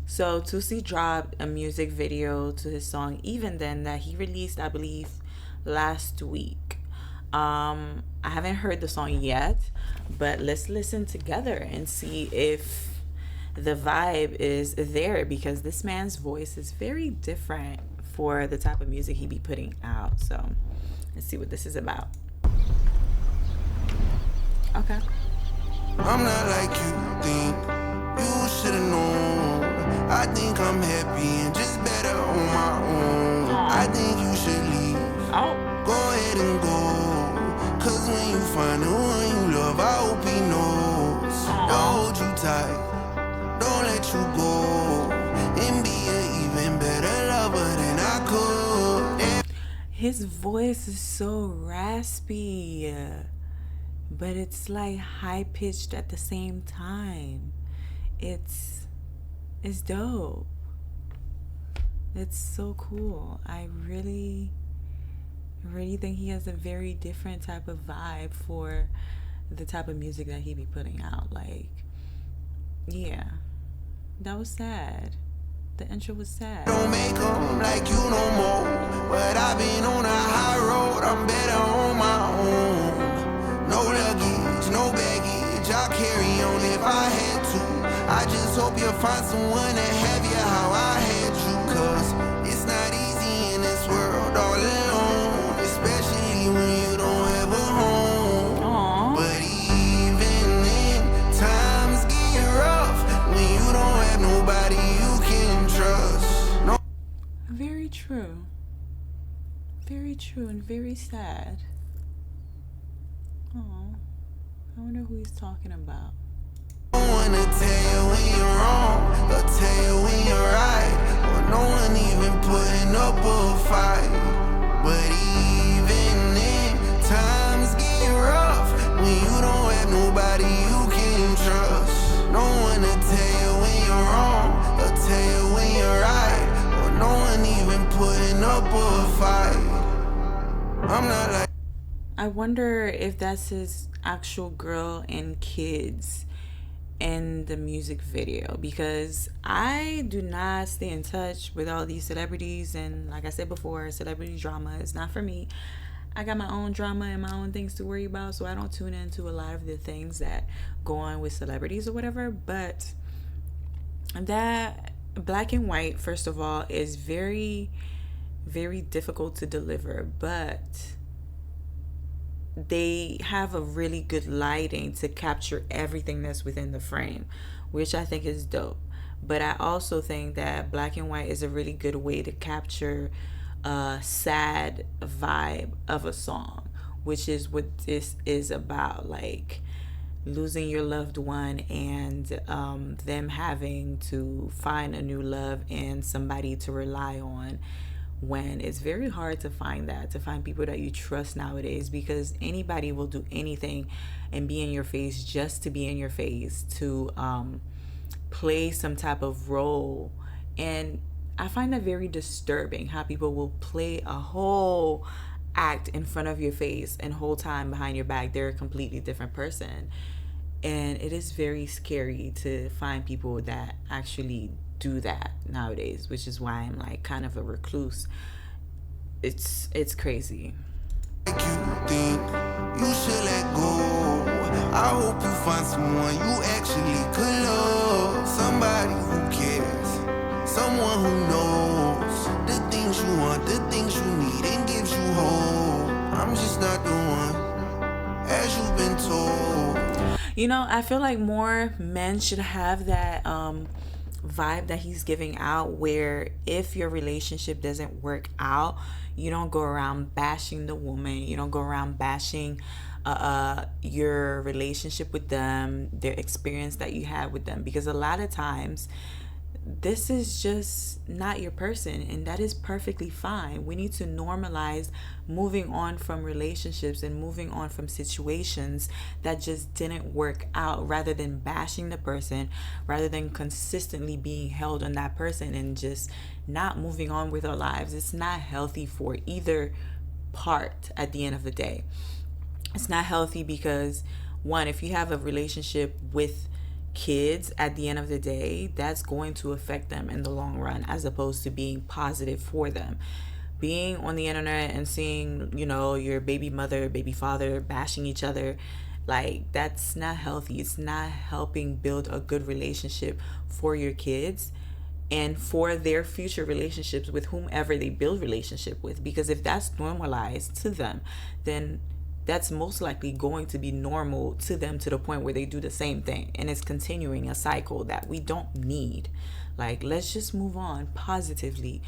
So Toosii dropped a music video to his song Even Then that he released, I believe, last week. I haven't heard the song yet, but let's listen together and see if the vibe is there, because this man's voice is very different for the type of music he be putting out. So let's see what this is about. Okay. I'm not like you think. You should've known. I think I'm happy and just better on my own. I think you should leave. Oh. Go ahead and go. Cause when you find the one you love, I hope he knows. Don't hold you tight. Don't let you go. And be an even better lover than I could. His voice is so raspy, but it's like high pitched at the same time. It's dope. It's so cool. I really think he has a very different type of vibe for the type of music that he be putting out. Like, yeah, that was sad. The intro was sad. Don't make them like you no more. But I've been on a high road, I'm better on my own. No luggage, no baggage, I'll carry on if I had to. I just hope you'll find someone to have you how I had you. Cause it's not easy in this world all alone, especially when you don't have a home. Aww. But even then, times get rough when you don't have nobody you can trust. No. Very true. Very true and very sad. Oh, I wonder who he's talking about. No one to tell you when you're wrong, or tell you when you're right, or no one even putting up a fight. But even then, times get rough when you don't have nobody you can trust. No one to tell you when you're wrong, or tell you when you're right, or no one even putting up a fight. I'm not like. I wonder if that's his actual girl and kids in the music video, because I do not stay in touch with all these celebrities, and like I said before, celebrity drama is not for me. I got my own drama and my own things to worry about, so I don't tune into a lot of the things that go on with celebrities or whatever. But that Black and White, first of all, is very, very difficult to deliver, but they have a really good lighting to capture everything that's within the frame, which I think is dope. But I also think that Black and White is a really good way to capture a sad vibe of a song, which is what this is about, like losing your loved one and them having to find a new love and somebody to rely on, when it's very hard to find people that you trust nowadays, because anybody will do anything and be in your face just to be in your face, to play some type of role. And I find that very disturbing, how people will play a whole act in front of your face and whole time behind your back they're a completely different person. And it is very scary to find people that actually do that nowadays, which is why I'm like kind of a recluse. It's crazy. Like you think you should let go. I hope you find someone you actually could love. Somebody who cares, someone who knows the things you want, the things you need, and gives you hope. I'm just not the one, as you've been told. You know, I feel like more men should have that vibe that he's giving out, where if your relationship doesn't work out, you don't go around bashing the woman, you don't go around bashing your relationship with them, their experience that you had with them, because a lot of times this is just not your person, and that is perfectly fine. We need to normalize moving on from relationships and moving on from situations that just didn't work out, rather than bashing the person, rather than consistently being held on that person and just not moving on with our lives. It's not healthy for either part at the end of the day. It's not healthy because, one, if you have a relationship with kids, at the end of the day, that's going to affect them in the long run, as opposed to being positive for them. Being on the internet and seeing, your baby mother, baby father bashing each other, like, that's not healthy. It's not helping build a good relationship for your kids and for their future relationships with whomever they build relationship with. Because if that's normalized to them, then that's most likely going to be normal to them, to the point where they do the same thing, and it's continuing a cycle that we don't need. Like, let's just move on positively.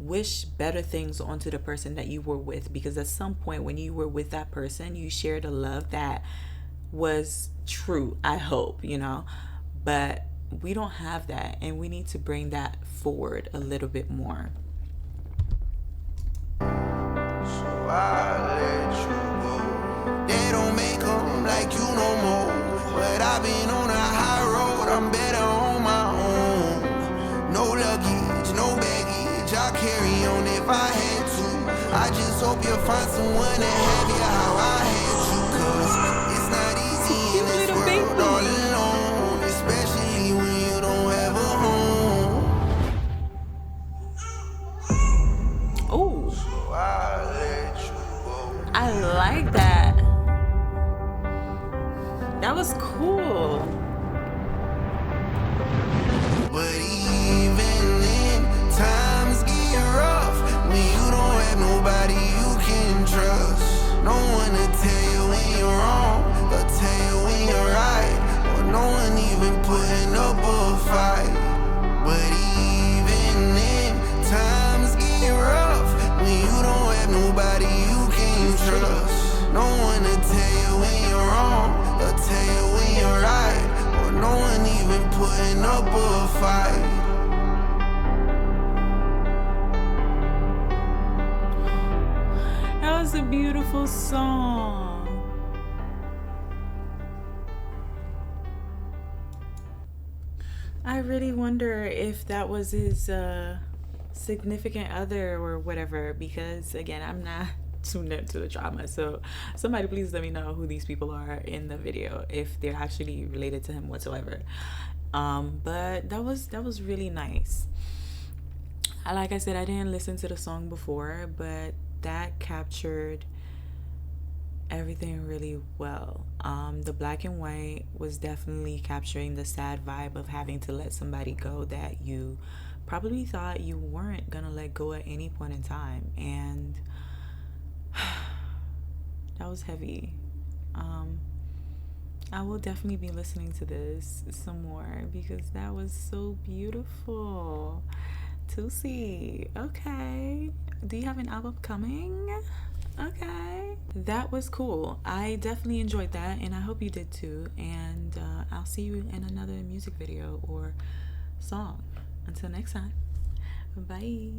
Wish better things onto the person that you were with, because at some point when you were with that person, you shared a love that was true, I hope, but we don't have that, and we need to bring that forward a little bit more. So I let you go. They don't make them like you no more. But I've been on a high road, I'm better on my own. No luggage, no baggage, I'll carry on if I had to. I just hope you find someone to have you how I had you. Cause it's not easy in this world all alone, especially when you don't have a home. Oh, So I let you go. I like that. That was cool. But even then, times get rough when you don't have nobody you can trust. No one to tell you when you're wrong, or tell you when you're right, or no one even putting up a fight. But even then, times get rough when you don't have nobody you can trust. No one to tell you when you're wrong, or tell you when you're right, or no one even putting up a fight. That was a beautiful song. I really wonder if that was his significant other or whatever, because again, I'm not tuned into the drama. So somebody please let me know who these people are in the video, if they're actually related to him whatsoever. But that was really nice. Like I said, I didn't listen to the song before, but that captured everything really well. The black and white was definitely capturing the sad vibe of having to let somebody go that you probably thought you weren't gonna let go at any point in time, and that was heavy. I will definitely be listening to this some more because that was so beautiful. Toosii, okay. Do you have an album coming? Okay. That was cool. I definitely enjoyed that, and I hope you did too. And I'll see you in another music video or song. Until next time, bye.